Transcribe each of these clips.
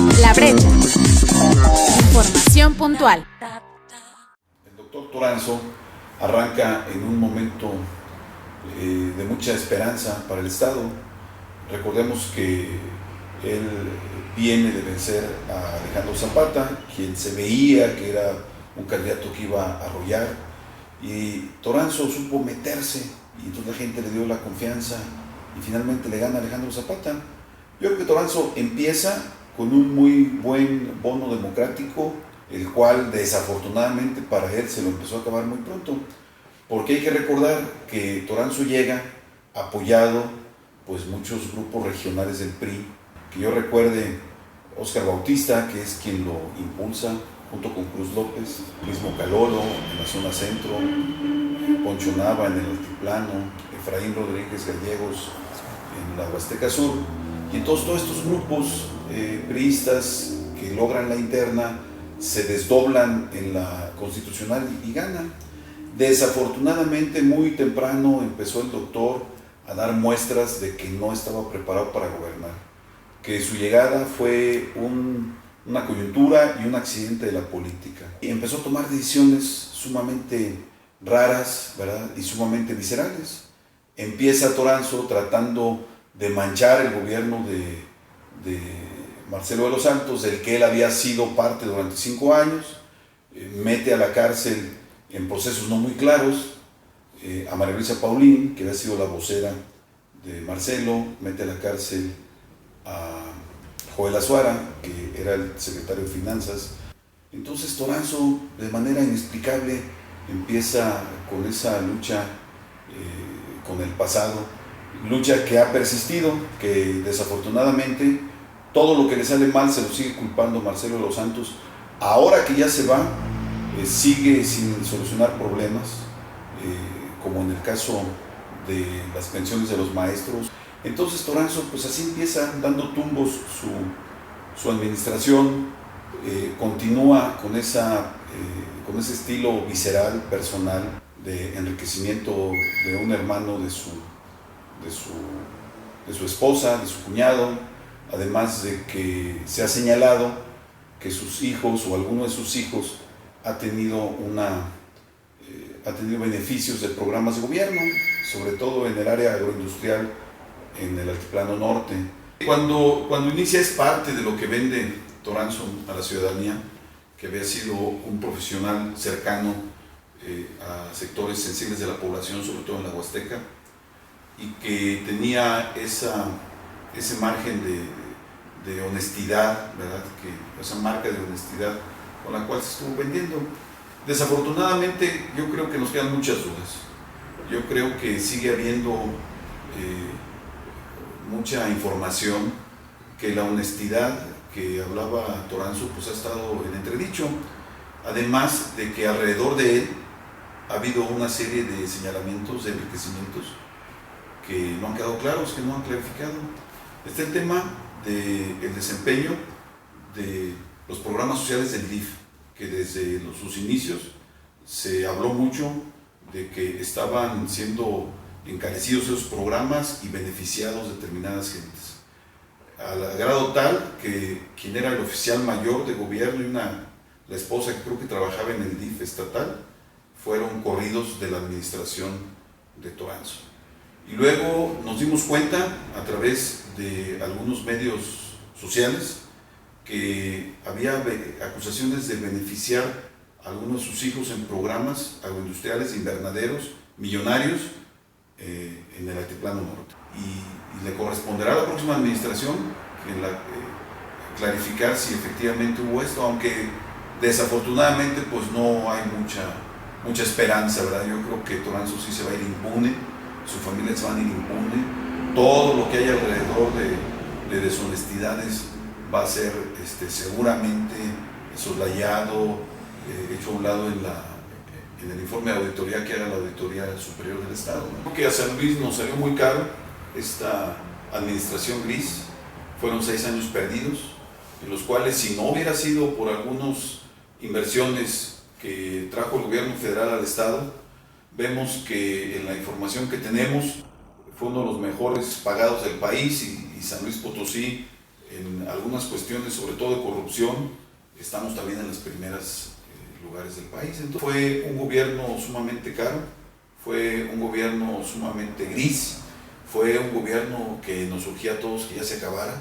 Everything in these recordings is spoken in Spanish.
La Brecha. Información puntual. El doctor Toranzo arranca en un momento de mucha esperanza para el Estado. Recordemos que él viene de vencer a Alejandro Zapata, quien se veía que era un candidato que iba a arrollar, y Toranzo supo meterse, y entonces la gente le dio la confianza y finalmente le gana a Alejandro Zapata. Yo creo que Toranzo empieza con un muy buen bono democrático, el cual desafortunadamente para él se lo empezó a acabar muy pronto, porque hay que recordar que Toranzo llega apoyado pues muchos grupos regionales del PRI, que yo recuerde Óscar Bautista, que es quien lo impulsa, junto con Cruz López, mismo Calolo en la zona centro, Poncho Nava en el altiplano, Efraín Rodríguez Gallegos en la Huasteca Sur, y entonces todos estos grupos priistas que logran la interna se desdoblan en la constitucional y ganan. Desafortunadamente muy temprano empezó el doctor a dar muestras de que no estaba preparado para gobernar, que su llegada fue una coyuntura y un accidente de la política. Y empezó a tomar decisiones sumamente raras, ¿verdad? Y sumamente viscerales. Empieza Toranzo tratando de manchar el gobierno de Marcelo de los Santos, del que él había sido parte durante 5 años, mete a la cárcel en procesos no muy claros a María Luisa Paulín, que había sido la vocera de Marcelo, mete a la cárcel a Joel Azuara, que era el secretario de Finanzas. Entonces Toranzo, de manera inexplicable, empieza con esa lucha con el pasado, lucha que ha persistido, que desafortunadamente todo lo que le sale mal se lo sigue culpando Marcelo de los Santos. Ahora que ya se va, sigue sin solucionar problemas, como en el caso de las pensiones de los maestros. Entonces Toranzo, pues así empieza dando tumbos su administración, continúa con ese estilo visceral, personal, de enriquecimiento de un hermano de su esposa, de su cuñado, además de que se ha señalado que sus hijos o alguno de sus hijos ha tenido beneficios de programas de gobierno, sobre todo en el área agroindustrial, en el altiplano norte. Cuando inicia es parte de lo que vende Toranzo a la ciudadanía, que había sido un profesional cercano a sectores sensibles de la población, sobre todo en la Huasteca, y que tenía ese margen de honestidad, ¿verdad? Esa marca de honestidad con la cual se estuvo vendiendo. Desafortunadamente, yo creo que nos quedan muchas dudas. Yo creo que sigue habiendo mucha información, que la honestidad que hablaba Toranzo pues ha estado en entredicho, además de que alrededor de él ha habido una serie de señalamientos, de enriquecimientos que no han quedado claros, que no han clarificado. Está el tema del desempeño de los programas sociales del DIF, que desde sus inicios se habló mucho de que estaban siendo encarecidos esos programas y beneficiados determinadas gentes, al grado tal que quien era el oficial mayor de gobierno y la esposa que creo que trabajaba en el DIF estatal fueron corridos de la administración de Toranzo. Y luego nos dimos cuenta a través de algunos medios sociales que había acusaciones de beneficiar a algunos de sus hijos en programas agroindustriales, invernaderos, millonarios en el altiplano norte. Y le corresponderá a la próxima administración clarificar si efectivamente hubo esto, aunque desafortunadamente pues no hay mucha esperanza, ¿verdad? Yo creo que Toranzo sí se va a ir impune, su familia se va a ir impune, todo lo que hay alrededor de deshonestidades va a ser seguramente soslayado, hecho a un lado en el informe de auditoría que haga la Auditoría Superior del Estado, ¿no? Porque a San Luis nos salió muy caro esta administración gris. Fueron 6 años perdidos, en los cuales si no hubiera sido por algunas inversiones que trajo el gobierno federal al Estado, vemos que en la información que tenemos fue uno de los mejores pagados del país y San Luis Potosí en algunas cuestiones, sobre todo de corrupción, estamos también en los primeros lugares del país. Entonces, fue un gobierno sumamente caro, fue un gobierno sumamente gris, fue un gobierno que nos surgía a todos que ya se acabara,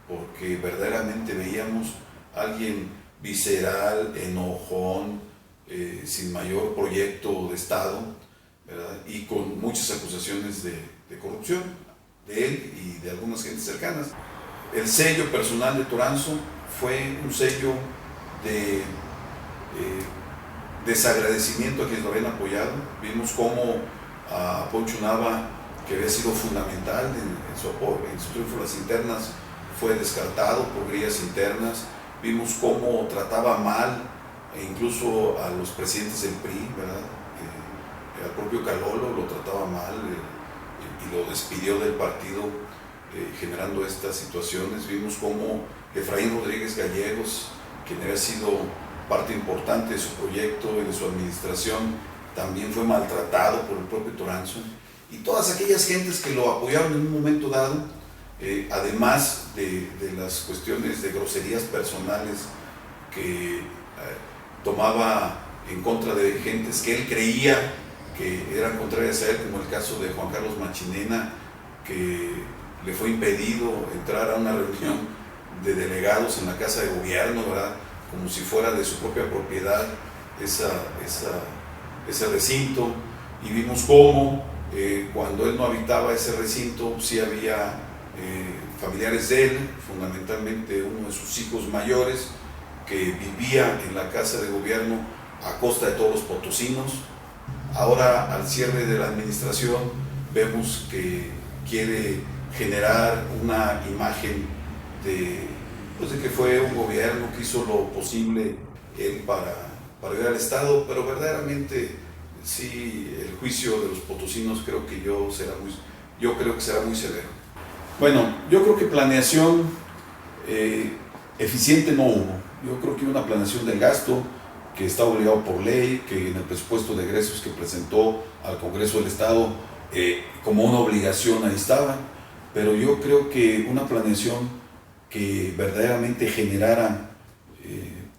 porque verdaderamente veíamos a alguien visceral, enojón, sin mayor proyecto de Estado, ¿verdad? Y con muchas acusaciones de corrupción de él y de algunas gentes cercanas. El sello personal de Toranzo fue un sello de desagradecimiento a quienes lo habían apoyado. Vimos cómo a Poncho Nava, que había sido fundamental en su triunfo en las internas, fue descartado por grillas internas. Vimos cómo trataba mal e incluso a los presidentes del PRI, ¿verdad? Al propio Calolo lo trataba mal y lo despidió del partido, generando estas situaciones. Vimos cómo Efraín Rodríguez Gallegos, quien había sido parte importante de su proyecto y de su administración, también fue maltratado por el propio Toranzo. Y todas aquellas gentes que lo apoyaron en un momento dado, además de las cuestiones de groserías personales que tomaba en contra de gentes que él creía que eran contrarias a él, como el caso de Juan Carlos Machinena, que le fue impedido entrar a una reunión de delegados en la Casa de Gobierno, ¿verdad? Como si fuera de su propia propiedad ese recinto. Y vimos cómo cuando él no habitaba ese recinto, sí había familiares de él, fundamentalmente uno de sus hijos mayores, que vivía en la Casa de Gobierno a costa de todos los potosinos. Ahora, al cierre de la administración, vemos que quiere generar una imagen de que fue un gobierno que hizo lo posible él para ayudar al Estado, pero verdaderamente sí, el juicio de los potosinos creo que será muy severo. Bueno, yo creo que planeación eficiente no hubo. Yo creo que hubo una planeación del gasto que está obligado por ley, que en el presupuesto de egresos que presentó al Congreso del Estado como una obligación ahí estaba, pero yo creo que una planeación que verdaderamente generara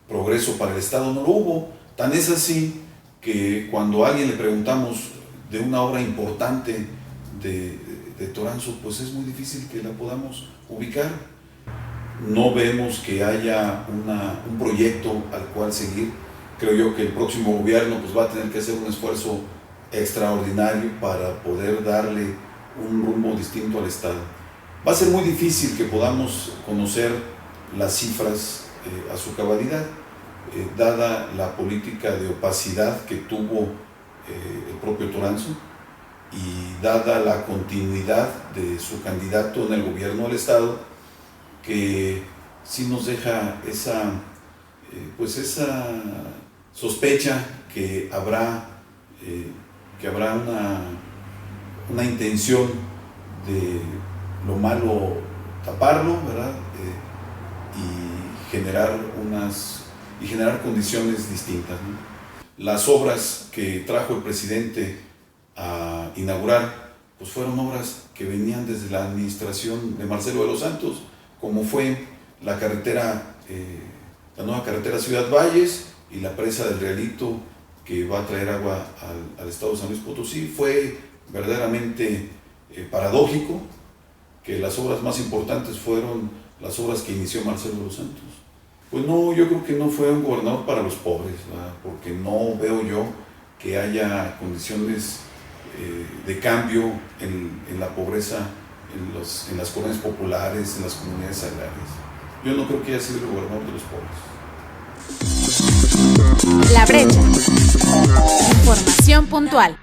progreso para el Estado no lo hubo. Tan es así que cuando a alguien le preguntamos de una obra importante de Toranzo, pues es muy difícil que la podamos ubicar. No vemos que haya un proyecto al cual seguir. Creo yo que el próximo gobierno pues va a tener que hacer un esfuerzo extraordinario para poder darle un rumbo distinto al Estado. Va a ser muy difícil que podamos conocer las cifras a su cabalidad, dada la política de opacidad que tuvo el propio Toranzo y dada la continuidad de su candidato en el gobierno del Estado, que sí nos deja esa sospecha que habrá una intención de lo malo taparlo, ¿verdad? Y generar condiciones distintas, ¿no? Las obras que trajo el presidente a inaugurar, pues fueron obras que venían desde la administración de Marcelo de los Santos, como fue la nueva carretera Ciudad Valles y la presa del Realito, que va a traer agua al estado de San Luis Potosí. Fue verdaderamente paradójico que las obras más importantes fueron las obras que inició Marcelo de los Santos. Pues no, yo creo que no fue un gobernador para los pobres, ¿verdad? Porque no veo yo que haya condiciones de cambio en la pobreza, en las colonias populares, en las comunidades agrarias. Yo no creo que haya sido el gobernador de los pobres. La Brecha. Información puntual.